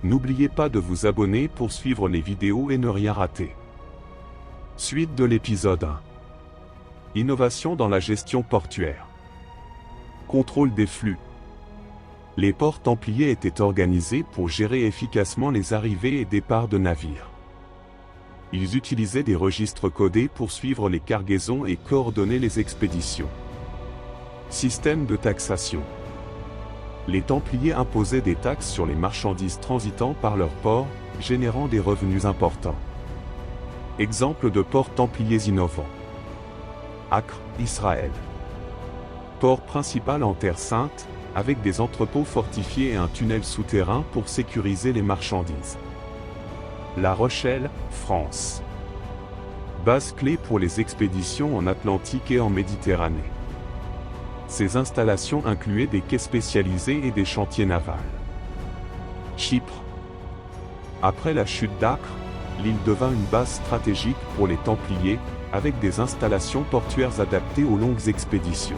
N'oubliez pas de vous abonner pour suivre les vidéos et ne rien rater. Suite de l'épisode 1. Innovation dans la gestion portuaire. Contrôle des flux. Les ports templiers étaient organisés pour gérer efficacement les arrivées et départs de navires. Ils utilisaient des registres codés pour suivre les cargaisons et coordonner les expéditions. Système de taxation. Les Templiers imposaient des taxes sur les marchandises transitant par leurs ports, générant des revenus importants. Exemple de ports templiers innovants. Acre, Israël. Port principal en Terre Sainte, avec des entrepôts fortifiés et un tunnel souterrain pour sécuriser les marchandises. La Rochelle, France. Base clé pour les expéditions en Atlantique et en Méditerranée. Ces installations incluaient des quais spécialisés et des chantiers navals. Chypre. Après la chute d'Acre, l'île devint une base stratégique pour les Templiers, avec des installations portuaires adaptées aux longues expéditions.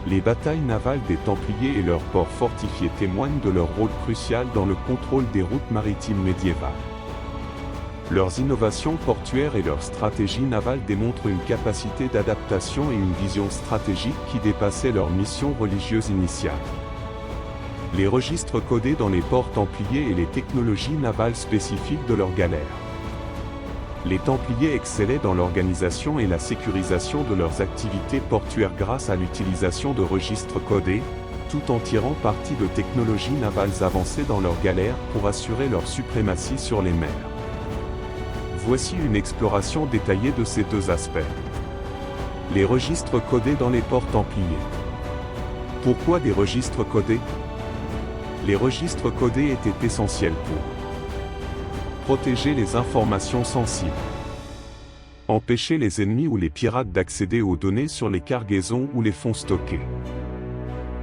Les batailles navales des Templiers et leurs ports fortifiés témoignent de leur rôle crucial dans le contrôle des routes maritimes médiévales. Leurs innovations portuaires et leur stratégie navale démontrent une capacité d'adaptation et une vision stratégique qui dépassaient leur mission religieuse initiale. Les registres codés dans les ports templiers et les technologies navales spécifiques de leurs galères. Les Templiers excellaient dans l'organisation et la sécurisation de leurs activités portuaires grâce à l'utilisation de registres codés, tout en tirant parti de technologies navales avancées dans leurs galères pour assurer leur suprématie sur les mers. Voici une exploration détaillée de ces deux aspects. Les registres codés dans les ports templiers. Pourquoi des registres codés? Les registres codés étaient essentiels pour protéger les informations sensibles, empêcher les ennemis ou les pirates d'accéder aux données sur les cargaisons ou les fonds stockés,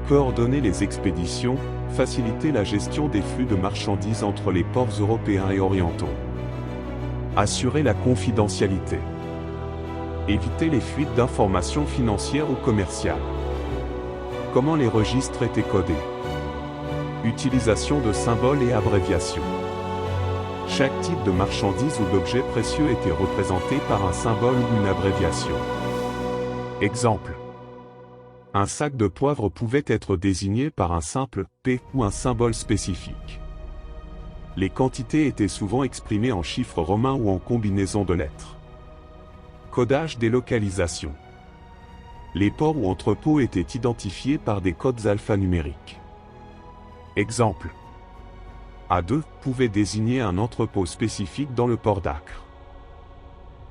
coordonner les expéditions, faciliter la gestion des flux de marchandises entre les ports européens et orientaux, assurer la confidentialité, éviter les fuites d'informations financières ou commerciales. Comment les registres étaient codés? Utilisation de symboles et abréviations. Chaque type de marchandise ou d'objet précieux était représenté par un symbole ou une abréviation. Exemple. Un sac de poivre pouvait être désigné par un simple P ou un symbole spécifique. Les quantités étaient souvent exprimées en chiffres romains ou en combinaisons de lettres. Codage des localisations. Les ports ou entrepôts étaient identifiés par des codes alphanumériques. Exemple. A2 pouvait désigner un entrepôt spécifique dans le port d'Acre.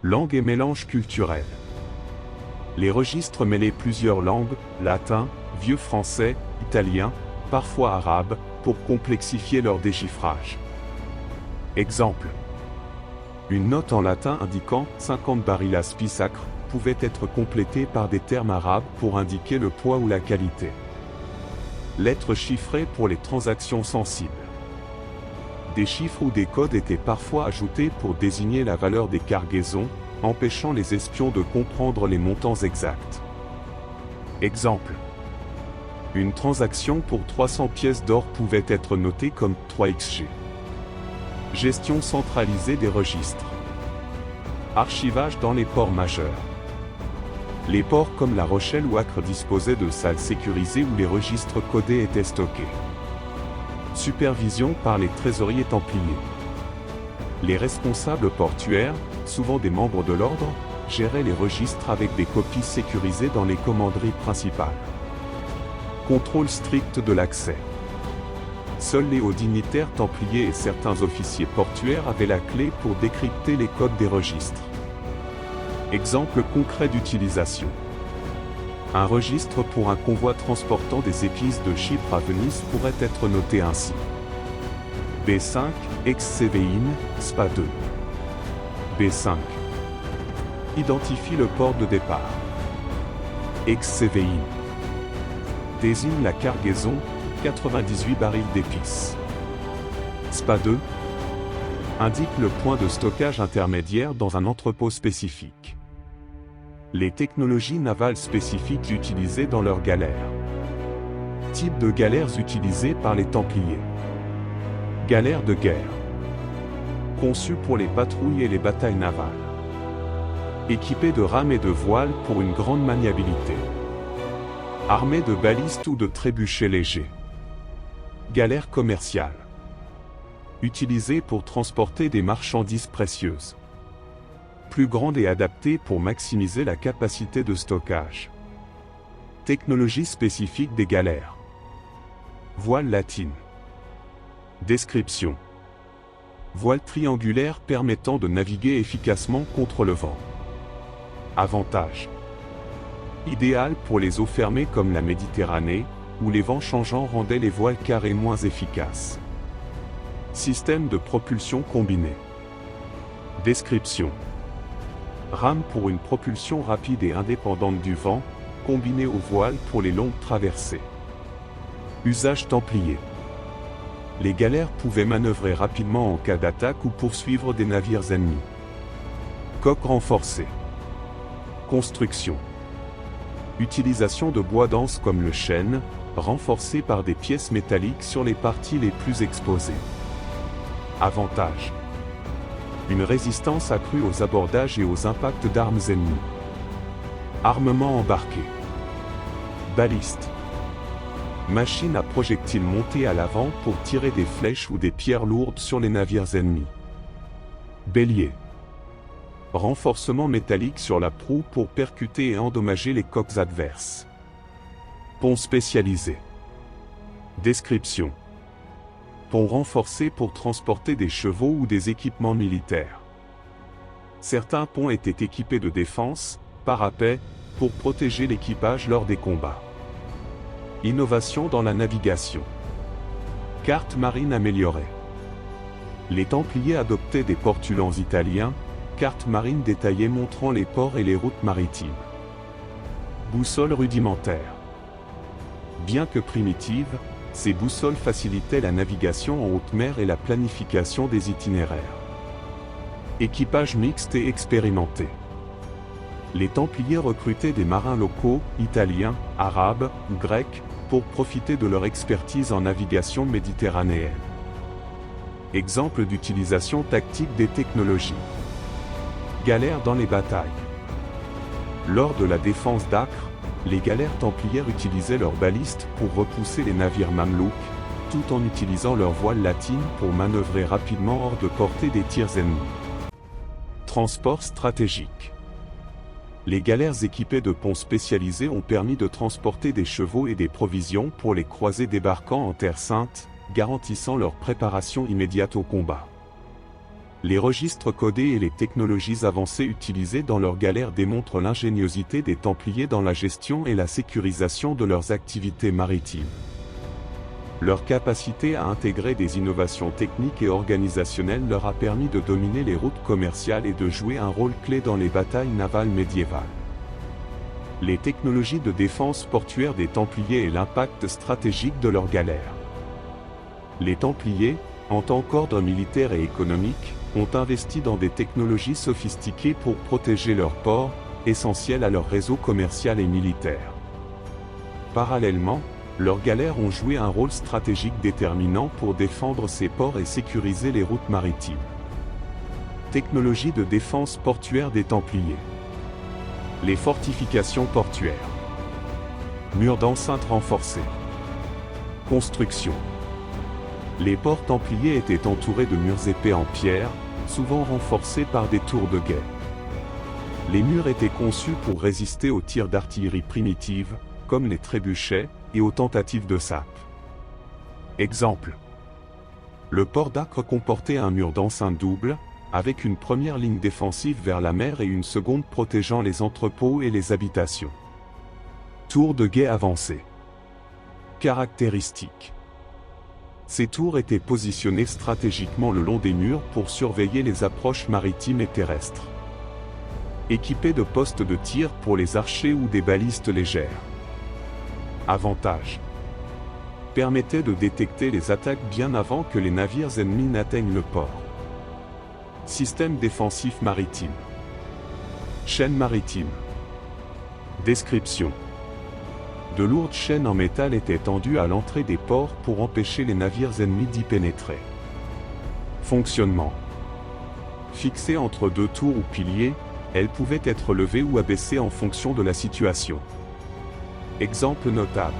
Langue et mélange culturel. Les registres mêlaient plusieurs langues, latin, vieux français, italien, parfois arabe, pour complexifier leur déchiffrage. Exemple. Une note en latin indiquant 50 barilla spisacre pouvait être complétée par des termes arabes pour indiquer le poids ou la qualité. Lettres chiffrées pour les transactions sensibles. Des chiffres ou des codes étaient parfois ajoutés pour désigner la valeur des cargaisons, empêchant les espions de comprendre les montants exacts. Exemple. Une transaction pour 300 pièces d'or pouvait être notée comme 3xg. Gestion centralisée des registres. Archivage dans les ports majeurs. Les ports comme La Rochelle ou Acre disposaient de salles sécurisées où les registres codés étaient stockés. Supervision par les trésoriers templiers. Les responsables portuaires, souvent des membres de l'ordre, géraient les registres avec des copies sécurisées dans les commanderies principales. Contrôle strict de l'accès. Seuls les hauts dignitaires templiers et certains officiers portuaires avaient la clé pour décrypter les codes des registres. Exemple concret d'utilisation. Un registre pour un convoi transportant des épices de Chypre à Venise pourrait être noté ainsi. B5, ex-Sévéine, SPA 2. B5. Identifie le port de départ. Ex-Sévéine. Désigne la cargaison, 98 barils d'épices. SPA 2. Indique le point de stockage intermédiaire dans un entrepôt spécifique. Les technologies navales spécifiques utilisées dans leurs galères. Type de galères utilisées par les Templiers. Galère de guerre. Conçu pour les patrouilles et les batailles navales. Équipé de rames et de voiles pour une grande maniabilité. Armé de balistes ou de trébuchets légers. Galère commerciale. Utilisée pour transporter des marchandises précieuses. Plus grande et adaptée pour maximiser la capacité de stockage. Technologie spécifique des galères. Voile latine. Description. Voile triangulaire permettant de naviguer efficacement contre le vent. Avantages. Idéal pour les eaux fermées comme la Méditerranée, où les vents changeants rendaient les voiles carrées moins efficaces. Système de propulsion combiné. Description. Rame pour une propulsion rapide et indépendante du vent, combinée aux voiles pour les longues traversées. Usage templier. Les galères pouvaient manœuvrer rapidement en cas d'attaque ou poursuivre des navires ennemis. Coque renforcée. Construction. Utilisation de bois dense comme le chêne, renforcé par des pièces métalliques sur les parties les plus exposées. Avantages. Une résistance accrue aux abordages et aux impacts d'armes ennemies. Armement embarqué. Baliste. Machine à projectiles montée à l'avant pour tirer des flèches ou des pierres lourdes sur les navires ennemis. Bélier. Renforcement métallique sur la proue pour percuter et endommager les coques adverses. Pont spécialisé. Description. Pont renforcé pour transporter des chevaux ou des équipements militaires. Certains ponts étaient équipés de défenses, parapets, pour protéger l'équipage lors des combats. Innovation dans la navigation. Carte marine améliorée. Les Templiers adoptaient des portulans italiens, cartes marines détaillées montrant les ports et les routes maritimes. Boussole rudimentaire. Bien que primitive, ces boussoles facilitaient la navigation en haute mer et la planification des itinéraires. Équipage mixte et expérimenté. Les Templiers recrutaient des marins locaux, italiens, arabes ou grecs, pour profiter de leur expertise en navigation méditerranéenne. Exemple d'utilisation tactique des technologies. Galères dans les batailles. Lors de la défense d'Acre, les galères templières utilisaient leurs balistes pour repousser les navires mamelouks, tout en utilisant leurs voiles latines pour manœuvrer rapidement hors de portée des tirs ennemis. Transport stratégique. Les galères équipées de ponts spécialisés ont permis de transporter des chevaux et des provisions pour les croisés débarquant en Terre Sainte, garantissant leur préparation immédiate au combat. Les registres codés et les technologies avancées utilisées dans leurs galères démontrent l'ingéniosité des Templiers dans la gestion et la sécurisation de leurs activités maritimes. Leur capacité à intégrer des innovations techniques et organisationnelles leur a permis de dominer les routes commerciales et de jouer un rôle clé dans les batailles navales médiévales. Les technologies de défense portuaire des Templiers et l'impact stratégique de leurs galères. Les Templiers, en tant qu'ordre militaire et économique, ont investi dans des technologies sophistiquées pour protéger leurs ports, essentiels à leur réseau commercial et militaire. Parallèlement, leurs galères ont joué un rôle stratégique déterminant pour défendre ces ports et sécuriser les routes maritimes. Technologie de défense portuaire des Templiers. Les fortifications portuaires. Murs d'enceinte renforcés. Construction. Les ports templiers étaient entourés de murs épais en pierre, souvent renforcés par des tours de guet. Les murs étaient conçus pour résister aux tirs d'artillerie primitive, comme les trébuchets, et aux tentatives de sape. Exemple. Le port d'Acre comportait un mur d'enceinte double, avec une première ligne défensive vers la mer et une seconde protégeant les entrepôts et les habitations. Tours de guet avancées. Caractéristiques. Ces tours étaient positionnées stratégiquement le long des murs pour surveiller les approches maritimes et terrestres. Équipées de postes de tir pour les archers ou des balistes légères. Avantage. Permettait de détecter les attaques bien avant que les navires ennemis n'atteignent le port. Système défensif maritime. Chaîne maritime. Description. De lourdes chaînes en métal étaient tendues à l'entrée des ports pour empêcher les navires ennemis d'y pénétrer. Fonctionnement. Fixée entre deux tours ou piliers, elle pouvait être levée ou abaissée en fonction de la situation. Exemple notable.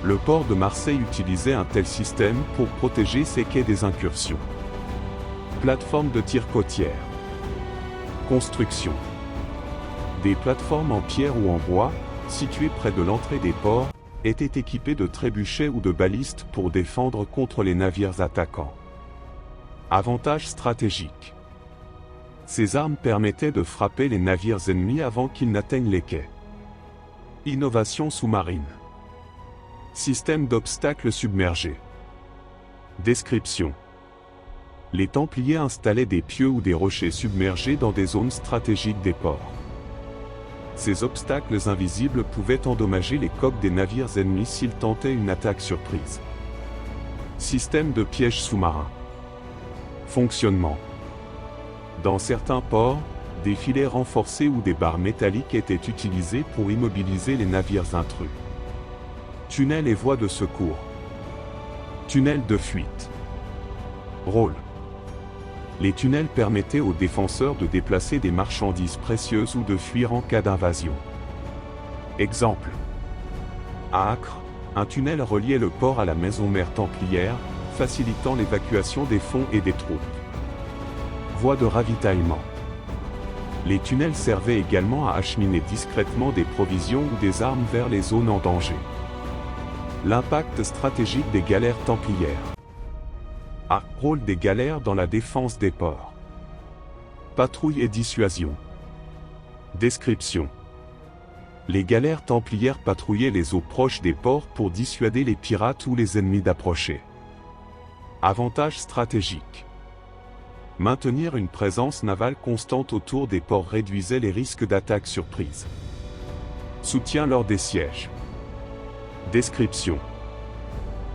Le port de Marseille utilisait un tel système pour protéger ses quais des incursions. Plateforme de tir côtière. Construction. Des plateformes en pierre ou en bois, situées près de l'entrée des ports, étaient équipées de trébuchets ou de balistes pour défendre contre les navires attaquants. Avantage stratégique. Ces armes permettaient de frapper les navires ennemis avant qu'ils n'atteignent les quais. Innovation sous-marine. Système d'obstacles submergés. Description. Les Templiers installaient des pieux ou des rochers submergés dans des zones stratégiques des ports. Ces obstacles invisibles pouvaient endommager les coques des navires ennemis s'ils tentaient une attaque surprise. Système de pièges sous-marins. Fonctionnement. Dans certains ports, des filets renforcés ou des barres métalliques étaient utilisés pour immobiliser les navires intrus. Tunnels et voies de secours. Tunnels de fuite. Rôle. Les tunnels permettaient aux défenseurs de déplacer des marchandises précieuses ou de fuir en cas d'invasion. Exemple. À Acre, un tunnel reliait le port à la maison mère templière, facilitant l'évacuation des fonds et des troupes. Voie de ravitaillement. Les tunnels servaient également à acheminer discrètement des provisions ou des armes vers les zones en danger. L'impact stratégique des galères templières. Rôle des galères dans la défense des ports. Patrouille et dissuasion. Description. Les galères templières patrouillaient les eaux proches des ports pour dissuader les pirates ou les ennemis d'approcher. Avantage stratégique. Maintenir une présence navale constante autour des ports réduisait les risques d'attaque surprise. Soutien lors des sièges. Description.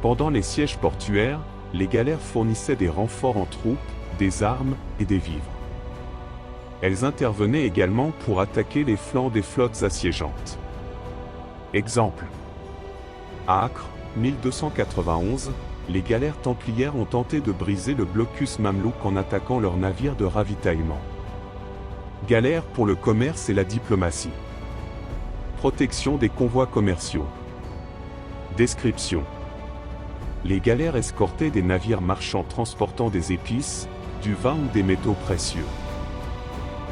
Pendant les sièges portuaires, les galères fournissaient des renforts en troupes, des armes et des vivres. Elles intervenaient également pour attaquer les flancs des flottes assiégeantes. Exemple. À Acre, 1291, les galères templières ont tenté de briser le blocus mamelouk en attaquant leurs navires de ravitaillement. Galères pour le commerce et la diplomatie. Protection des convois commerciaux. Description. Les galères escortaient des navires marchands transportant des épices, du vin ou des métaux précieux.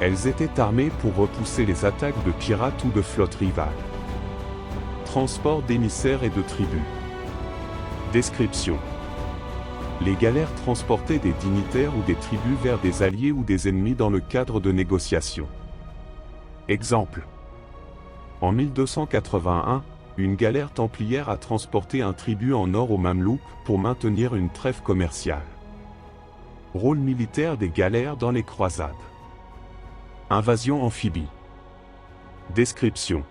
Elles étaient armées pour repousser les attaques de pirates ou de flottes rivales. Transport d'émissaires et de tribus. Description. Les galères transportaient des dignitaires ou des tribus vers des alliés ou des ennemis dans le cadre de négociations. Exemple. En 1281, une galère templière a transporté un tribut en or aux Mamelouks pour maintenir une trêve commerciale. Rôle militaire des galères dans les croisades. Invasion amphibie. Description.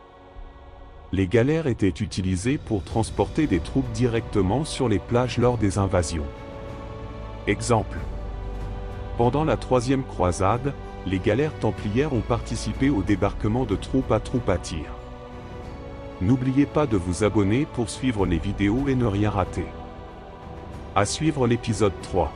Les galères étaient utilisées pour transporter des troupes directement sur les plages lors des invasions. Exemple. Pendant la troisième croisade, les galères templières ont participé au débarquement de troupes à tir. N'oubliez pas de vous abonner pour suivre les vidéos et ne rien rater. À suivre l'épisode 3.